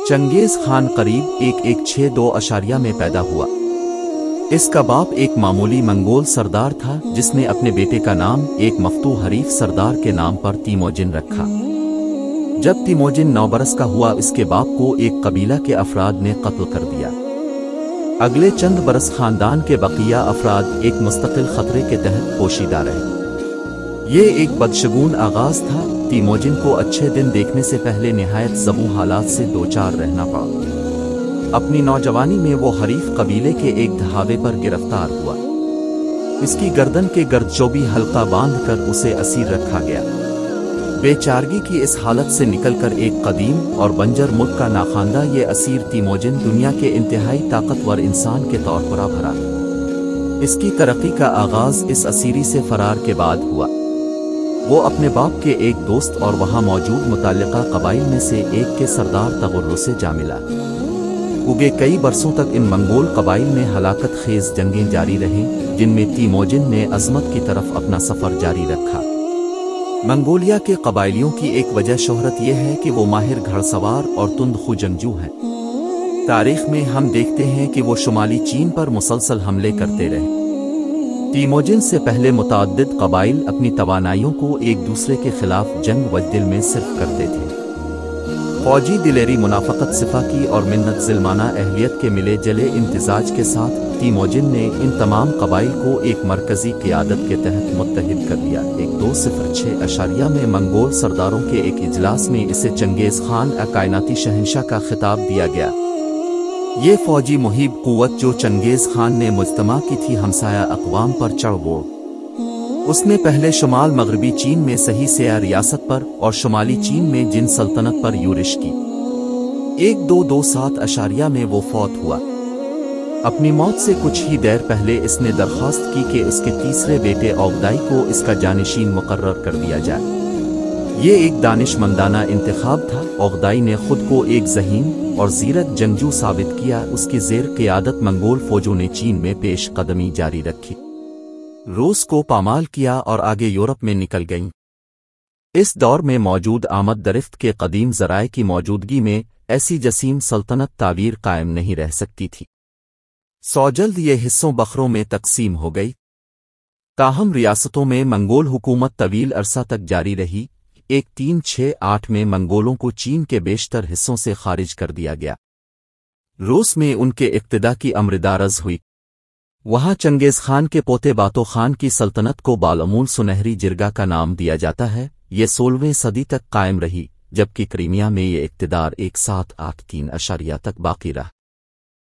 Genghis Khan करीब 1162 में पैदा हुआ। इसका बाप एक मामूली मंगोल सरदार था जिसने अपने बेटे का नाम एक मफ्तू हरीफ सरदार के नाम पर तीमोजिन रखा। जब तीमोजिन 9 बरस का हुआ इसके बाप को एक कबीला के अफराद ने कत्ल कर दिया। अगले चंद बरस खानदान के बकिया अफराद एक मुस्तकिल खतरे के तहत पोशीदा रहे। ये एक बदशगुन आगाज था। तीमोजिन को अच्छे दिन देखने से पहले निहायत ज़बू हालात से दो चार रहना पड़ा। अपनी नौजवानी में वो हरीफ कबीले के एक ढहावे पर गिरफ्तार हुआ। इसकी गर्दन के गर्दचोबी हल्का बांधकर उसे असीर रखा गया। बेचारगी की इस हालत से निकलकर एक कदीम और बंजर मुल्क का नाखानदा ये असीर तीमोजिन दुनिया के इंतहाई ताकतवर इंसान के तौर पर भरा। इसकी तरक्की का आगाज इस असीरी से फरार के बाद हुआ। वो अपने बाप के एक दोस्त और वहां मौजूद मुताल्लिका कबाइल में से एक के सरदार तगुर्रो से जा मिला। उगे कई बरसों तक इन मंगोल कबाइल में हलाकत खेज जंगें जारी रहीं, जिनमें तीमोजिन ने अजमत की तरफ अपना सफर जारी रखा। मंगोलिया के कबाइलियों की एक वजह शोहरत यह है कि वो माहिर घड़सवार और तुंदखू जंगजू हैं। तारीख में हम देखते हैं कि वो शुमाली चीन पर मुसलसल हमले करते रहे। तीमोजिन से पहले मुतअद्दिद कबाइल अपनी तवानाइयों को एक दूसरे के खिलाफ जंग वजदिल में सिर्फ करते थे। फौजी दिलेरी, मुनाफकत, सिफाकी और मिन्नत ज़िल्माना अहलियत के मिले जले इम्तिजाज के साथ तीमोजिन ने इन तमाम कबाइल को एक मरकजी क़ियादत के तहत मुत्तहिद कर दिया। 1206 में मंगोल सरदारों के एक इजलास में इसे चंगेज़ खान कायनाती शहंशाह का खिताब दिया गया। ये फौजी मुहिब कुव्वत जो चंगेज़ खान ने मुज्तमा की थी हमसाया अक़वाम पर चढ़ वो। उसने पहले शुमाल मगरबी चीन में सही से रियासत पर और शुमाली चीन में जिन सल्तनत पर यूरिश की। 1227 में वो फौत हुआ। अपनी मौत से कुछ ही देर पहले इसने दरख्वास्त की कि इसके तीसरे बेटे औगदाई को इसका जानिशीन मुकर्रर कर दिया जाए। ये एक दानिशमंदाना इंतखाब था। औगदाई ने खुद को एक ज़हीन और ज़ीरक जंगजू साबित किया। उसकी ज़ेर क़ियादत मंगोल फ़ौजों ने चीन में पेश कदमी जारी रखी, रूस को पामाल किया और आगे यूरोप में निकल गईं। इस दौर में मौजूद आमद दरिफ्त के कदीम ज़राए की मौजूदगी में ऐसी जसीम सल्तनत तावीर कायम नहीं रह सकती थी। सौ जल्द ये हिस्सों बखरों में तकसीम हो गई। ताहम रियासतों में मंगोल हुकूमत तवील अरसा तक जारी रही। 1368 में मंगोलों को चीन के बेशतर हिस्सों से खारिज कर दिया गया। रूस में उनके इक्तिदा की अमरदारज हुई। वहां चंगेज़ खान के पोते बातो खान की सल्तनत को बालमूल सुनहरी जिरगा का नाम दिया जाता है। ये 16वीं सदी तक कायम रही, जबकि क्रीमिया में ये इक्तिदार 1783 तक बाकी रहा।